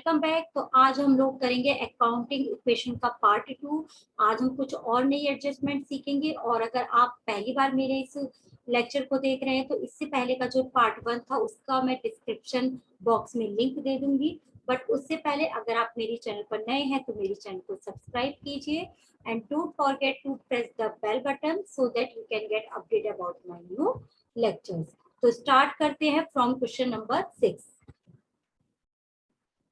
Welcome back. तो आज हम लोग करेंगे अकाउंटिंग इक्वेशन का पार्ट 2। आज हम कुछ और नई एडजस्टमेंट सीखेंगे। और अगर आप पहली बार मेरे इस लेक्चर को देख रहे हैं तो इससे पहले का जो पार्ट 1 था उसका मैं डिस्क्रिप्शन बॉक्स में लिंक दे दूंगी। बट उससे पहले अगर आप मेरे चैनल पर नए हैं तो मेरे चैनल को सब्सक्राइब कीजिए and don't forget to press the bell button so that you can get update about my new lectures. तो स्टार्ट करते हैं फ्रॉम क्वेश्चन नंबर 6।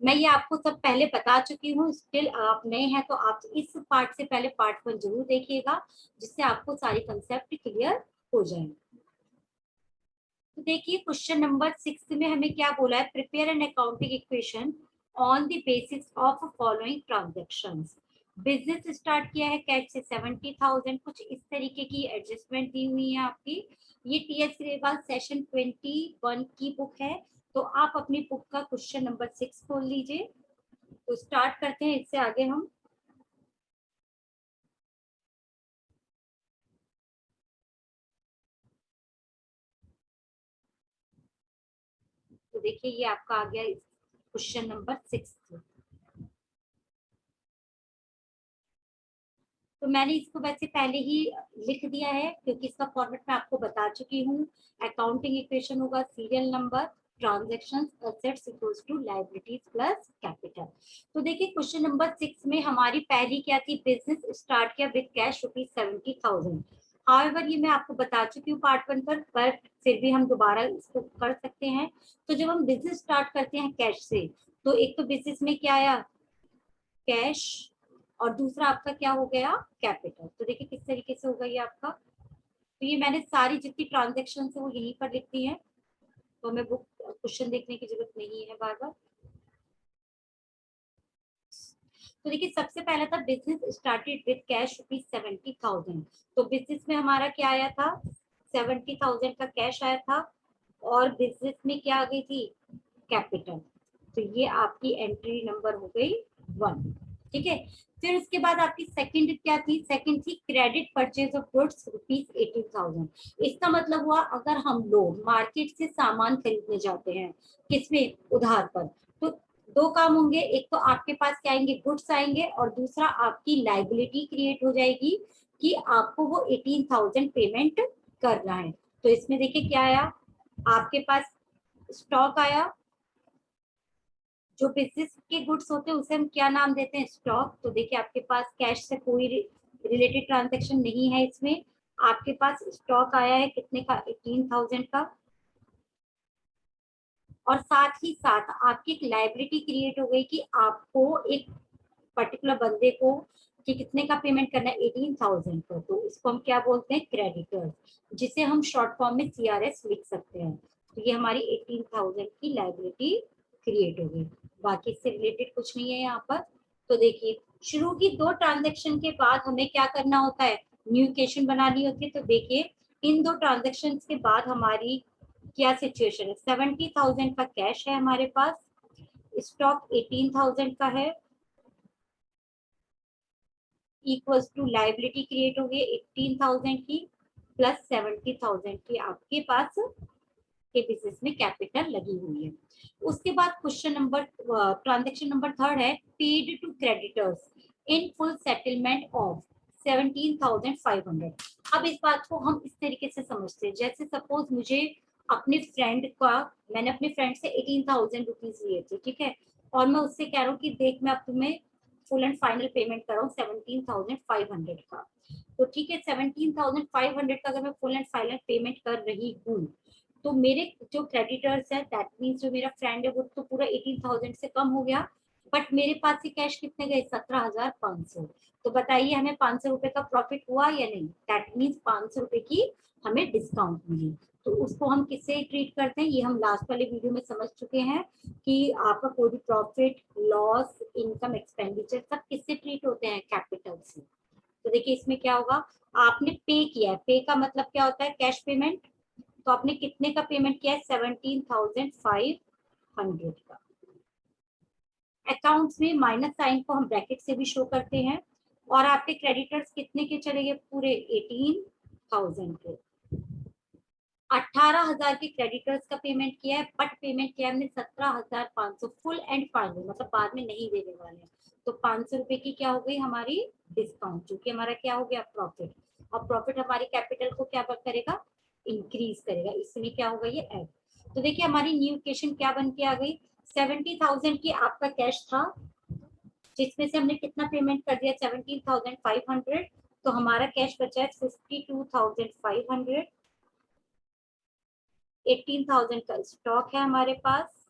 मैं ये आपको सब पहले बता चुकी हूँ, स्टिल आप नए हैं तो आप इस पार्ट से पहले पार्ट 1 जरूर देखिएगा जिससे आपको सारी कंसेप्ट क्लियर हो जाए। तो देखिए क्वेश्चन नंबर 6 में हमें क्या बोला है, prepare an accounting equation on the basis of following transactions. Business start किया है कैश से 70,000, कुछ इस तरीके की एडजस्टमेंट दी हुई है आपकी। ये टीएस ग्रेवाल सेशन 21 की बुक है। तो आप अपनी बुक का क्वेश्चन नंबर 6 खोल लीजिए। तो स्टार्ट करते हैं इससे आगे हम। तो देखिए ये आपका आ गया क्वेश्चन नंबर 6। तो मैंने इसको वैसे पहले ही लिख दिया है क्योंकि इसका फॉर्मेट मैं आपको बता चुकी हूँ। अकाउंटिंग इक्वेशन होगा serial number, transactions, assets equals to liabilities plus capital. तो देखिए क्वेश्चन नंबर 6 में हमारी पहली क्या थी, बिजनेस स्टार्ट किया विद कैश ₹70,000। हाउएवर ये मैं आपको बता चुकी हूँ पार्ट 1 पर फिर भी हम दोबारा इसको कर सकते हैं। तो जब हम बिजनेस स्टार्ट करते हैं कैश से तो एक तो बिजनेस में क्या आया, कैश, और दूसरा आपका क्या हो गया, कैपिटल। तो देखिए किस तरीके से होगा ये आपका। तो ये मैंने सारी जितनी ट्रांजेक्शन है वो यहीं पर लिख दी है, तो हमें बुक क्वेश्चन देखने की जरूरत नहीं है बार बार। तो देखिए सबसे पहला था बिजनेस स्टार्टेड विद कैश ₹70,000। तो बिजनेस में हमारा क्या आया था, 70,000 का कैश आया था और बिजनेस में क्या आ गई थी, कैपिटल। तो ये आपकी एंट्री नंबर हो गई 1। ठीक है। फिर उसके बाद आपकी सेकंड क्या थी, सेकंड थी क्रेडिट परचेज ऑफ गुड्स ₹18,000। इसका मतलब हुआ अगर हम लोग मार्केट से सामान खरीदने जाते हैं किसमें, उधार पर, तो दो काम होंगे, एक तो आपके पास क्या आएंगे, गुड्स आएंगे, और दूसरा आपकी लाइबिलिटी क्रिएट हो जाएगी कि आपको वो 18,000 पेमेंट करना है। तो इसमें देखिए क्या आया, आपके पास स्टॉक आया। जो बिजनेस के गुड्स होते हैं उसे हम क्या नाम देते हैं, स्टॉक। तो देखिए आपके पास कैश से कोई रिलेटेड ट्रांजैक्शन नहीं है इसमें, आपके पास स्टॉक आया है कितने का, 18,000 का। और साथ ही साथ आपकी एक लाइबिलिटी क्रिएट हो गई कि आपको एक पर्टिकुलर बंदे को कि कितने का पेमेंट करना है, 18,000 का। तो इसको हम क्या बोलते हैं, क्रेडिटर्स, जिसे हम शॉर्ट फॉर्म में सीआरएस लिख सकते हैं। तो ये हमारी 18,000 की लाइबिलिटी क्रिएट हो गई, बाकी इससे रिलेटेड कुछ नहीं है यहाँ पर। तो देखिए शुरू की दो ट्रांजेक्शन के बाद हमें क्या करना होता है, न्यू इक्वेशन बनानी होती है। तो देखिए इन दो ट्रांजेक्शन के बाद हमारी क्या सिचुएशन है, 70,000 का कैश है हमारे पास, स्टॉक 18,000 का है, इक्वल्स टू लाइबिलिटी क्रिएट हो गई 18,000 की प्लस 70,000 की आपके पास के बिजनेस में कैपिटल लगी हुई है। उसके बाद क्वेश्चन नंबर, ट्रांजेक्शन नंबर 3 है, paid to creditors in full settlement of 17,500। अब इस बात को हम इस तरीके से समझते हैं, जैसे सपोज मुझे अपने फ्रेंड का, मैंने अपने फ्रेंड से 18,000 रुपीज लिए थे, ठीक है, और मैं उससे कह रहा हूँ कि देख मैं अब तुम्हें फुल एंड फाइनल पेमेंट कर रहा हूँ 17,500 का। तो ठीक है, 17,500 का अगर मैं फुल एंड फाइनल पेमेंट कर रही हूँ तो मेरे जो क्रेडिटर्स है, दैट मीन्स जो मेरा फ्रेंड है वो तो पूरा 18,000 से कम हो गया, बट मेरे पास से कैश कितने गए, 17,500। तो बताइए हमें 500 रुपए का प्रॉफिट हुआ या नहीं, दैट मीन्स 500 रुपए की हमें डिस्काउंट मिली। तो उसको हम किससे ट्रीट करते हैं, ये हम लास्ट वाले वीडियो में समझ चुके हैं कि आपका कोई भी प्रॉफिट, लॉस, इनकम, एक्सपेंडिचर सब किससे ट्रीट होते हैं, कैपिटल से। तो देखिए इसमें क्या होगा, आपने पे किया है, पे का मतलब क्या होता है, कैश पेमेंट। तो आपने कितने का पेमेंट किया है, 17,500 का। अकाउंट्स में माइनस साइन को हम ब्रैकेट से भी शो करते हैं। और आपके क्रेडिटर्स कितने के चले गए, पूरे 18,000 के। 18,000 के क्रेडिटर्स का पेमेंट किया है, बट पेमेंट किया है हमने 17,500 फुल एंड फाइनल, मतलब बाद में नहीं देने वाले हैं। तो 500 रुपए की क्या हो गई हमारी डिस्काउंट, जो कि हमारा क्या हो गया प्रॉफिट। और प्रॉफिट हमारी कैपिटल को क्या करेगा, इंक्रीज करेगा, इसमें क्या होगा ये ऐड। तो देखिए हमारी न्यू इक्वेशन क्या बन के आ गई, 70,000 की आपका कैश था, जिसमें से हमने कितना पेमेंट कर दिया 17,500, तो हमारा कैश बचा है 52,500। 18,000 का स्टॉक है हमारे पास,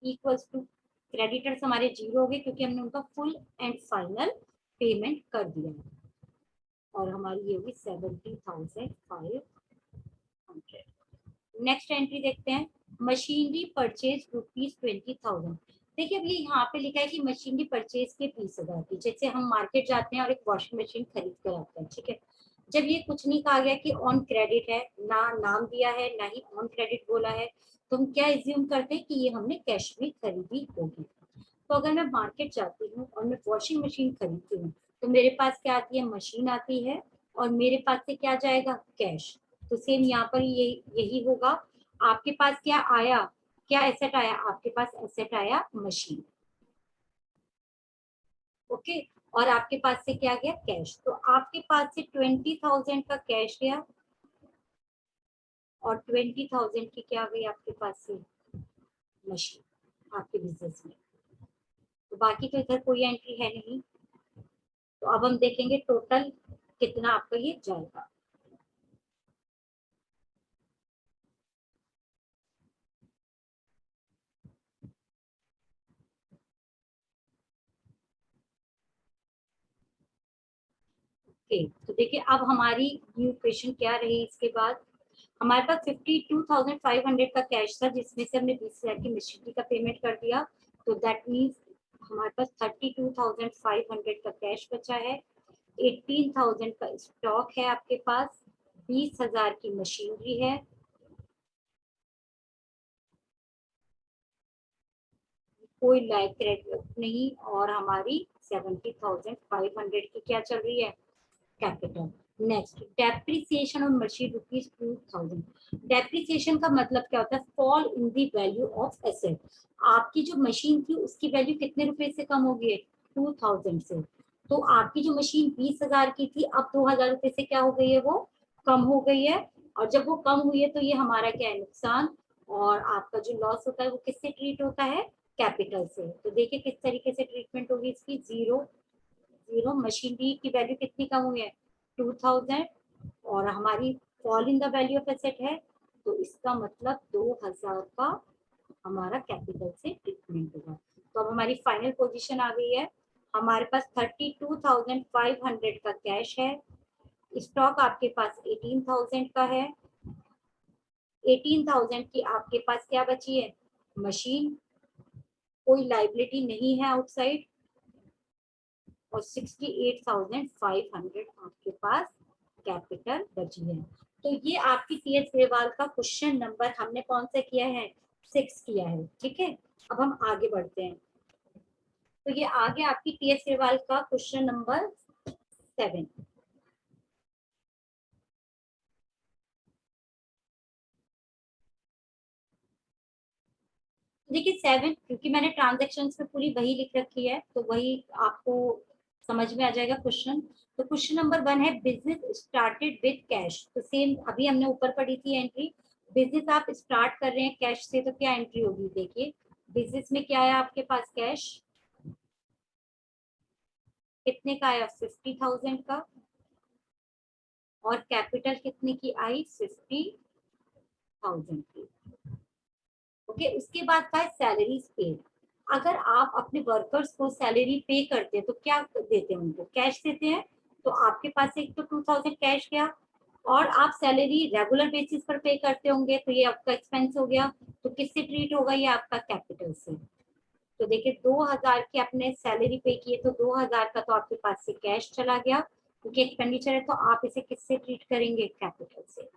इक्वल्स टू क्रेडिटर्स हमारे जीरो हो गए क्योंकि हमने उनका फुल एंड फाइनल पेमेंट कर दिया, और हमारी ये होगी 70,500। नेक्स्ट एंट्री देखते हैं, मशीनरी परचेज ₹20,000। देखिए अभी यहाँ पे लिखा है कि मशीनरी परचेज के 20,000 की, जैसे हम मार्केट जाते हैं और एक वॉशिंग मशीन खरीद कर आते हैं, ठीक है। जब ये कुछ नहीं कहा गया कि ऑन क्रेडिट है, ना नाम दिया है ना ही ऑन क्रेडिट बोला है, तो हम क्या एज्यूम करते हैं कि ये हमने कैश में खरीदी होगी। तो अगर मैं मार्केट जाती हूँ और मैं वॉशिंग मशीन खरीदती हूँ, तो मेरे पास क्या आती है, मशीन आती है, और मेरे पास से क्या जाएगा, कैश। तो सेम यहाँ पर यही होगा, आपके पास क्या आया, क्या एसेट आया, आपके पास एसेट आया मशीन, ओके। और आपके पास से क्या गया, कैश। तो आपके पास से 20,000 का कैश गया, और 20,000 की क्या गई आपके पास से मशीन आपके बिजनेस में। तो बाकी तो इधर कोई एंट्री है नहीं, तो अब हम देखेंगे टोटल कितना आपका ये जाएगा। ओके, तो देखिए अब हमारी न्यू इक्वेशन क्या रही, इसके बाद हमारे पास 52,500 का कैश था, जिसमें से हमने 20,000 की मशीनरी का पेमेंट कर दिया, तो दैट मीन्स हमारे पास 32,500 का कैश बचा है, 18,000 का स्टॉक है आपके पास, 20,000 की मशीनरी है, कोई लाइक क्रेडिट नहीं, और हमारी 70,500 की क्या चल रही है, capital. Next depreciation of machine ₹2,000। Depreciation का मतलब क्या होता है, fall in the value of asset. आपकी जो मशीन थी उसकी वैल्यू कितने रुपए से कम हो गई है, 2,000 से। तो आपकी जो मशीन 20,000 की थी, अब 2,000 रुपए से क्या हो गई है, वो कम हो गई है। और जब वो कम हुई है तो ये हमारा क्या है, नुकसान। और आपका जो लॉस होता है वो किससे ट्रीट होता है, कैपिटल से। तो देखिए किस तरीके से ट्रीटमेंट होगी इसकी, जीरो जीरो, मशीनरी की वैल्यू कितनी कम हुई है, 2,000, और हमारी fall in the value of asset है, तो इसका मतलब 2,000 का हमारा कैपिटल से ट्रीटमेंट होगा। तो अब हमारी फाइनल पोजीशन आ गई है, हमारे पास 32,500 का कैश है, स्टॉक आपके पास 18,000 का है, 18,000 की आपके पास क्या बची है, मशीन, कोई लाइबिलिटी नहीं है आउटसाइड, और 68,500 आपके पास कैपिटल बची है। तो ये आपकी टीएस ग्रेवाल का क्वेश्चन नंबर हमने कौन सा किया है, 6 किया है, ठीक है। अब हम आगे बढ़ते हैं, तो ये आगे आपकी टीएस ग्रेवाल का क्वेश्चन नंबर 7। देखिए 7, क्योंकि मैंने ट्रांजेक्शन में पूरी वही लिख रखी है, तो वही आपको समझ में आ जाएगा क्वेश्चन। तो क्वेश्चन नंबर 1 है, बिजनेस स्टार्टेड विद कैश। तो सेम अभी हमने ऊपर पढ़ी थी एंट्री, बिजनेस आप स्टार्ट कर रहे हैं कैश से, तो क्या एंट्री होगी, देखिए बिजनेस में क्या है आपके पास, कैश कितने का आया, 50,000 का, और कैपिटल कितने की आई, 50,000 की, ओके। उसके बाद का है सैलरी पे। अगर आप अपने वर्कर्स को सैलरी पे करते हैं तो क्या देते हैं, उनको कैश देते हैं, तो आपके पास एक तो 2,000 कैश गया, और आप सैलरी रेगुलर बेसिस पर पे करते होंगे, तो ये आपका एक्सपेंस हो गया। तो किससे ट्रीट होगा, ये आपका कैपिटल से। तो देखिए 2,000 की आपने सैलरी पे की है, तो 2,000 का तो आपके पास से कैश चला गया, क्योंकि एक्सपेंडिचर है, तो आप इसे किससे ट्रीट करेंगे, कैपिटल से।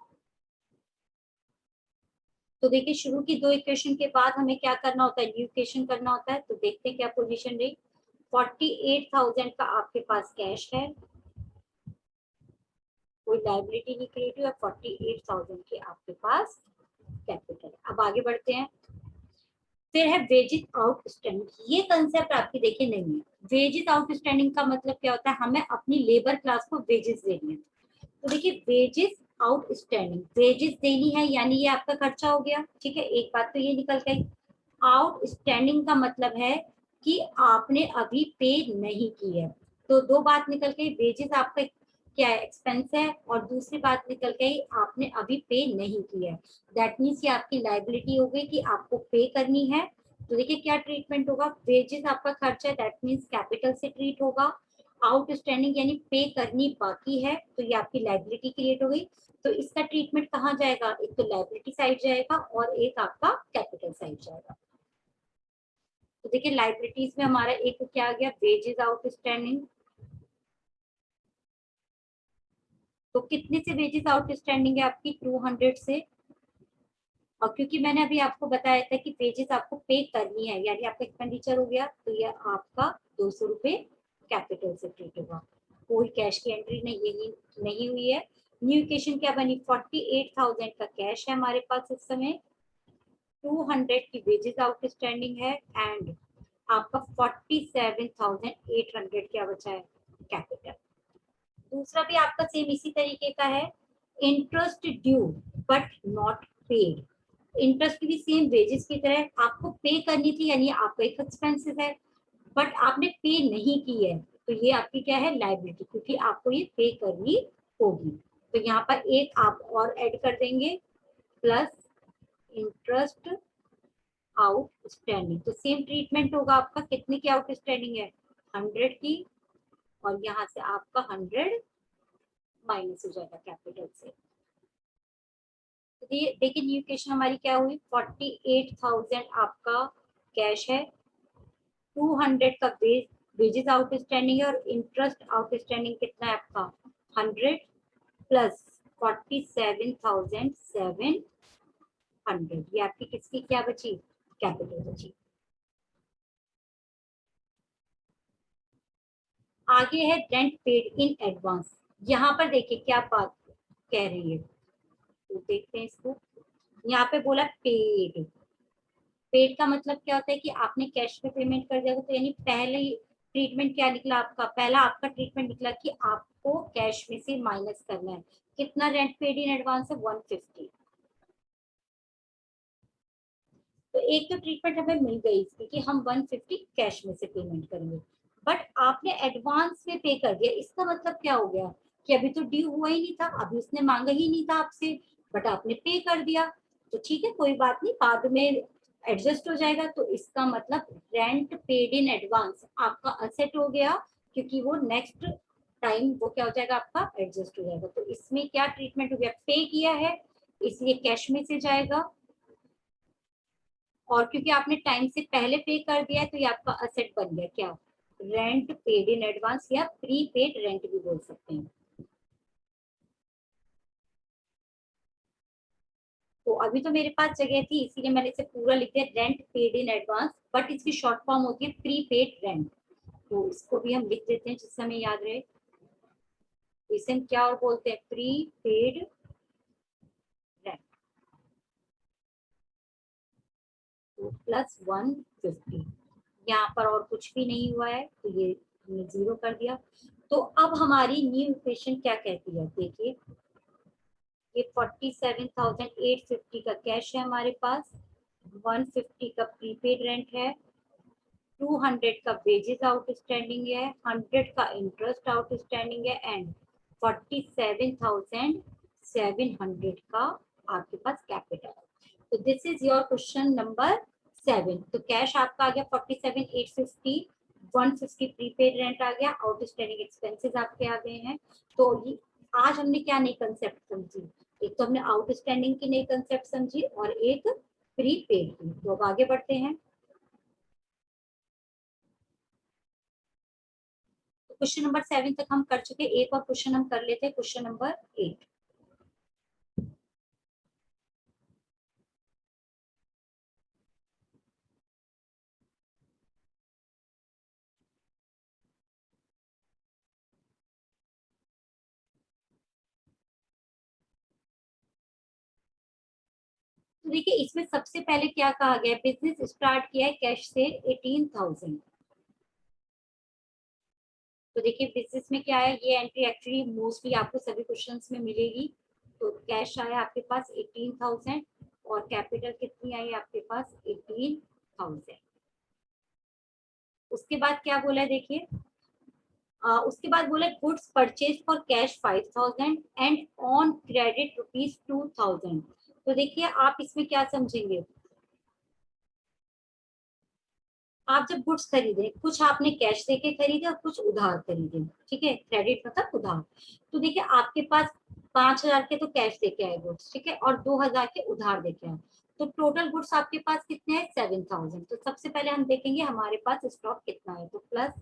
तो देखिए शुरू की दो इक्वेशन के बाद हमें क्या करना होता है, न्यू इक्वेशन करना होता है। तो देखते हैं क्या पोजीशन रही, 48,000 का आपके पास कैश है, कोई लाइबिलिटी नहीं क्रिएट हुई, 48,000 की आपके पास कैपिटल। अब आगे बढ़ते हैं। फिर है वेजेस आउटस्टैंडिंग। ये कंसेप्ट आपकी देखिए नहीं है। वेजेस आउटस्टैंडिंग का मतलब क्या होता है, हमें अपनी लेबर क्लास को वेजेस देनी है। तो देखिए वेजेस आउटस्टैंडिंग, वेजेस देनी है यानी ये आपका खर्चा हो गया, ठीक है, एक बात तो ये निकल गई। आउटस्टैंडिंग का मतलब है कि आपने अभी पे नहीं की है। तो दो बात निकल गई, वेजेस आपका क्या है, एक्सपेंस है, और दूसरी बात निकल गई आपने अभी पे नहीं की है। दैट मीन्स ये आपकी लाइबिलिटी हो गई कि आपको पे करनी है। तो देखिए क्या ट्रीटमेंट होगा, वेजेस आपका खर्चा है, दैट मीन्स कैपिटल से ट्रीट होगा। आउटस्टैंडिंग यानी पे करनी बाकी है, तो ये आपकी लाइबिलिटी क्रिएट हो गई। तो इसका ट्रीटमेंट कहाँ जाएगा, एक तो लाइबिलिटी साइड जाएगा और एक आपका कैपिटल साइड जाएगा। तो देखिए लाइबिलिटीज में हमारा एक क्या आ गया, वेजेस आउटस्टैंडिंग। तो कितने से वेजेस आउटस्टैंडिंग है आपकी, 200 से। और क्योंकि मैंने अभी आपको बताया था कि वेजेस आपको पे करनी है यानी आपका एक्सपेंडिचर हो गया, तो ये आपका 200 रुपए कैपिटल से ट्रीट होगा। कोई कैश की एंट्री नहीं हुई है। न्यू इक्वेशन क्या बनी, 48,000 का कैश है हमारे पास इस समय, 200 की वेजेस आउटस्टैंडिंग है, एंड आपका 47,800 क्या बचा है, कैपिटल। दूसरा भी आपका सेम इसी तरीके का है, interest due but not paid. Interest भी सेम वेजेस की तरह आपको पे करनी थी यानी आपका एक एक्सपेंसेस है, बट आपने पे नहीं की है, तो ये आपकी क्या है, लाइबिलिटी, क्योंकि आपको ये पे करनी होगी। तो यहाँ पर एक आप और ऐड कर देंगे, प्लस इंटरेस्ट आउटस्टैंडिंग। तो सेम ट्रीटमेंट होगा आपका, कितने की आउटस्टैंडिंग है, 100 की, और यहाँ से आपका 100 माइनस हो जाएगा कैपिटल से। तो देखिए न्यू इक्वेशन हमारी क्या हुई, 48,000 आपका कैश है, 200 का वेजेस आउटस्टैंडिंग है, और इंटरेस्ट आउटस्टैंडिंग कितना है आपका, 100 प्लस 47,700। ये आपकी किसकी क्या बची, कैपिटल बची। आगे है रेंट पेड इन एडवांस। यहाँ पर देखिए क्या बात कह रही है, तो देखते हैं इसको। यहाँ पे बोला पेड, पेड का मतलब क्या होता है कि आपने कैश में पेमेंट कर दिया, तो यानी पहले ही ट्रीटमेंट क्या निकला आपका, पहला आपका ट्रीटमेंट निकला कि आपको कैश में से माइनस करना है। कितना रेंट पेड इन एडवांस है, 150। तो एक तो ट्रीटमेंट हमें मिल गई इसकी कि हम 150 कैश में से पेमेंट करेंगे, बट आपने एडवांस में पे कर दिया, इसका मतलब क्या हो गया कि अभी तो ड्यू हुआ ही नहीं था, अभी उसने मांगा ही नहीं था आपसे, बट आपने पे कर दिया। तो ठीक है कोई बात नहीं, बाद में एडजस्ट हो जाएगा। तो इसका मतलब रेंट पेड इन एडवांस आपका असेट हो गया, क्योंकि वो नेक्स्ट टाइम वो क्या हो जाएगा, आपका एडजस्ट हो जाएगा। तो इसमें क्या ट्रीटमेंट हो गया, पे किया है इसलिए कैश में से जाएगा, और क्योंकि आपने टाइम से पहले पे कर दिया है तो ये आपका असेट बन गया क्या, रेंट पेड इन एडवांस, या प्री पेड रेंट भी बोल सकते हैं। तो अभी तो मेरे पास जगह थी इसीलिए मैंने इसे पूरा लिख दिया, rent paid in advance, but इसकी शॉर्ट फॉर्म होती है प्री पेड रेंट। तो इसको भी हम लिख देते हैं जिससे हमें याद रहे। तो इसे हम क्या और बोलते हैं, प्री पेड रेंट। तो प्लस 150, यहाँ पर और कुछ भी नहीं हुआ है तो ये हमने जीरो कर दिया। तो अब हमारी न्यू इक्वेशन क्या कहती है, देखिए ये 47,850 का कैश है हमारे पास, 150 का प्रीपेड रेंट है, 200 का वेजेस आउटस्टैंडिंग है, 100 का इंटरेस्ट आउटस्टैंडिंग है, एंड 47,700 का आपके पास कैपिटल है। तो this is your question number 7। तो कैश आपका आ गया 47,850, 150 प्रीपेड रेंट आ गया, आउटस्टैंडिंग एक्सपेंसेस आपके आ गए हैं। तो आज हमने क्या नई कंसेप्ट समझी, एक तो हमने आउटस्टैंडिंग की नई कंसेप्ट समझी और एक प्रीपेड की। तो अब आगे बढ़ते हैं। क्वेश्चन नंबर 7 तक हम कर चुके, एक और क्वेश्चन हम कर लेते हैं, क्वेश्चन नंबर 8। तो देखिए इसमें सबसे पहले क्या कहा गया, बिजनेस स्टार्ट किया है कैश से 18,000। तो देखिए बिजनेस में क्या है, ये एंट्री एक्चुअली मोस्टली आपको सभी क्वेश्चंस में मिलेगी। तो कैश आया आपके पास 18,000 और कैपिटल कितनी आई आपके पास 18,000। उसके बाद क्या बोला है देखिए, उसके बाद बोला goods purchase for cash 5,000 and on credit ₹2,000। तो देखिए आप इसमें क्या समझेंगे, आप जब गुड्स खरीदे, कुछ आपने कैश देके खरीदे और कुछ उधार खरीदे, ठीक है, क्रेडिट मतलब उधार। तो देखिए आपके पास 5,000 के तो कैश देके आए गुड्स, ठीक है, और 2,000 के उधार देके आए, तो टोटल गुड्स आपके पास कितने हैं 7,000। तो सबसे पहले हम देखेंगे हमारे पास स्टॉक कितना है, तो प्लस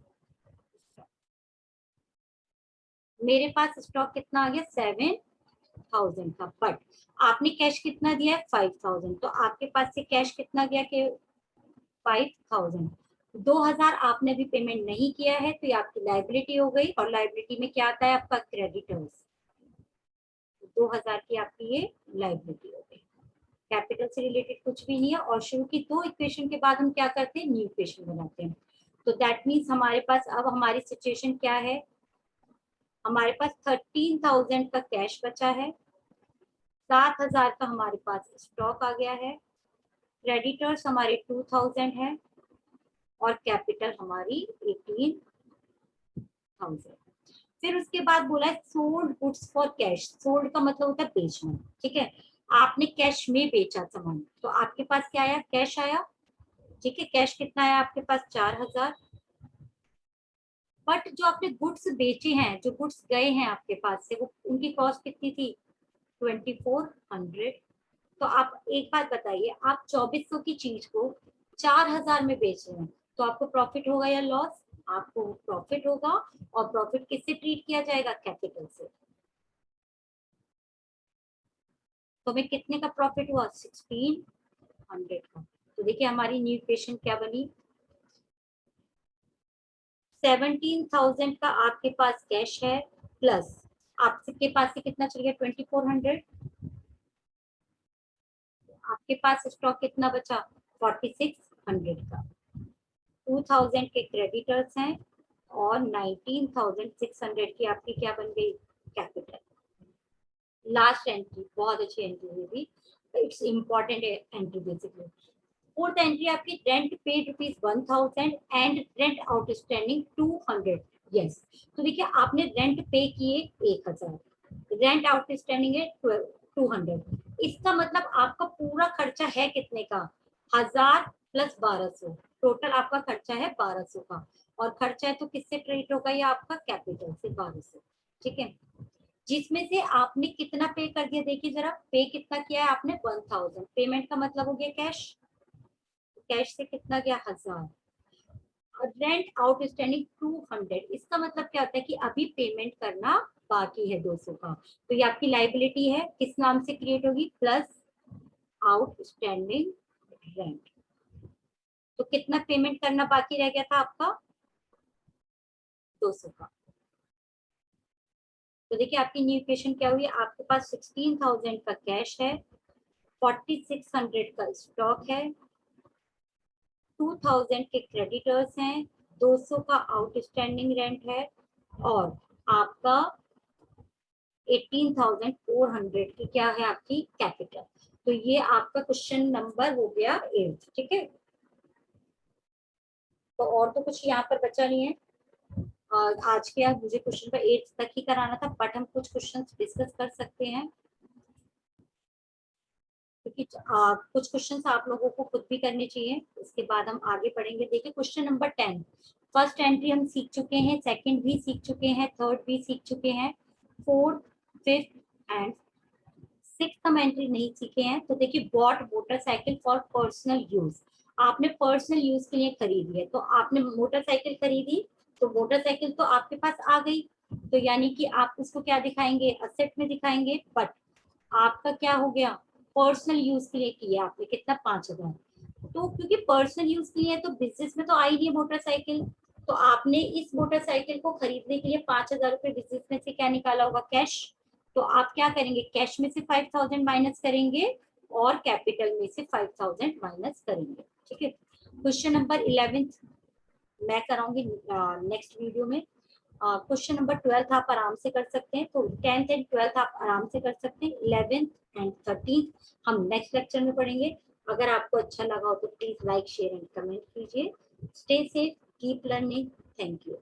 मेरे पास स्टॉक कितना आ गया 7,000 का, बट आपने कैश कितना दिया है 5,000, तो आपके पास से कैश कितना गया कि 5,000। 2,000 आपने भी पेमेंट नहीं किया है, तो ये आपकी लाइबिलिटी हो गई, और लाइबिलिटी में क्या आता है आपका क्रेडिटर्स। 2,000 की आपकी ये लाइबिलिटी हो गई, कैपिटल से रिलेटेड कुछ भी नहीं है। और शुरू की दो इक्वेशन के बाद हम क्या करते हैं, न्यू इक्वेशन बनाते हैं। तो दैट मीन्स हमारे पास अब हमारी सिचुएशन क्या है, हमारे पास 13,000 का कैश बचा है, 7,000 का हमारे पास स्टॉक आ गया है, क्रेडिटर्स हमारे 2,000 है, और कैपिटल हमारी 18,000। फिर उसके बाद बोला है sold goods for cash. Sold का मतलब होता है बेचना, ठीक है, आपने कैश में बेचा सामान, तो आपके पास क्या आया, कैश आया, ठीक है, कैश कितना आया आपके पास 4,000। बट जो आपने गुड्स बेचे हैं, जो गुड्स गए हैं आपके पास से, वो उनकी कॉस्ट कितनी थी 2,400। तो आप एक बात बताइए, आप 2,400 की चीज को 4,000 में बेच रहे हैं, तो आपको प्रॉफिट होगा या लॉस, आपको प्रॉफिट होगा। और प्रॉफिट किससे ट्रीट किया जाएगा, कैपिटल से। तो हमें कितने का प्रॉफिट हुआ 1,600 का। तो देखिए हमारी न्यू इक्वेशन क्या बनी, 17,000 का आपके पास कैश है, प्लस आपके पास से कितना चल गया 2,400, आपके पास स्टॉक कितना बचा 4,600 का, 2,000 के क्रेडिटर्स हैं, और 19,600 की आपकी क्या बन गई कैपिटल। लास्ट एंट्री बहुत अच्छी एंट्री है भी, it's important entry basically. Fourth entry आपकी rent paid ₹1,000 and rent outstanding 200। Yes, तो देखिए आपने रेंट पे किए 1,000, रेंट आउटस्टैंडिंग है 200। इसका मतलब आपका पूरा खर्चा है कितने का, 1,000 प्लस 1,200, टोटल आपका खर्चा है 1,200 का। और खर्चा है तो किससे ट्रीट होगा, ये आपका कैपिटल से 1,200, ठीक है, जिसमें से आपने कितना पे कर दिया, देखिए जरा पे कितना किया है आपने 1,000, पेमेंट का मतलब हो गया कैश, कैश से कितना गया 1,000, और रेंट आउटस्टैंडिंग 200। इसका मतलब क्या होता है कि अभी पेमेंट करना बाकी है 200 का। तो ये आपकी लाइबिलिटी है, किस नाम से क्रिएट होगी, प्लस आउटस्टैंडिंग रेंट। तो कितना पेमेंट करना बाकी रह गया था आपका 200 का। तो देखिए आपकी न्यू इक्वेशन क्या हुई, आपके पास 16,000 का कैश है, 4,600 का स्टॉक है, 2,000 के क्रेडिटर्स हैं, 200 का आउटस्टैंडिंग रेंट है, और आपका 18,400 की क्या है आपकी कैपिटल। तो ये आपका क्वेश्चन नंबर हो गया 8, ठीक है। तो और तो कुछ यहाँ पर बचा नहीं है, आज के मुझे क्वेश्चन पर 8 तक ही कराना था, बट हम कुछ क्वेश्चन डिस्कस कर सकते हैं, क्योंकि कुछ क्वेश्चंस आप लोगों को खुद भी करने चाहिए, उसके बाद हम आगे पढ़ेंगे। देखिए क्वेश्चन नंबर 10, फर्स्ट एंट्री हम सीख चुके हैं, सेकंड भी सीख चुके हैं, थर्ड भी सीख चुके हैं, फोर्थ, फिफ्थ एंड सिक्स्थ हम एंट्री नहीं सीखे हैं। तो देखिए bought motorcycle for personal use, आपने पर्सनल यूज के लिए खरीदी है, तो आपने मोटरसाइकिल खरीदी, तो मोटरसाइकिल तो आपके पास आ गई, तो यानी कि आप उसको क्या दिखाएंगे, असेट में दिखाएंगे, बट आपका क्या हो गया, पर्सनल यूज के लिए किया आपने, कितना 5,000। तो क्योंकि पर्सनल यूज के लिए तो बिजनेस में तो आई नहीं है मोटरसाइकिल, तो आपने इस मोटरसाइकिल को खरीदने के लिए 5,000 रुपए बिजनेस में से क्या निकाला होगा, कैश। तो आप क्या करेंगे, कैश में से 5,000 माइनस करेंगे, और कैपिटल में से 5000 माइनस करेंगे। ठीक है, क्वेश्चन नंबर 11 मैं कराऊंगी नेक्स्ट वीडियो में। क्वेश्चन नंबर 12 आप आराम से कर सकते हैं, तो 10th एंड 12th आप आराम से कर सकते हैं। 11th एंड 13th हम नेक्स्ट लेक्चर में पढ़ेंगे। अगर आपको अच्छा लगा हो तो please like share and comment कीजिए। Stay safe, keep learning. Thank you.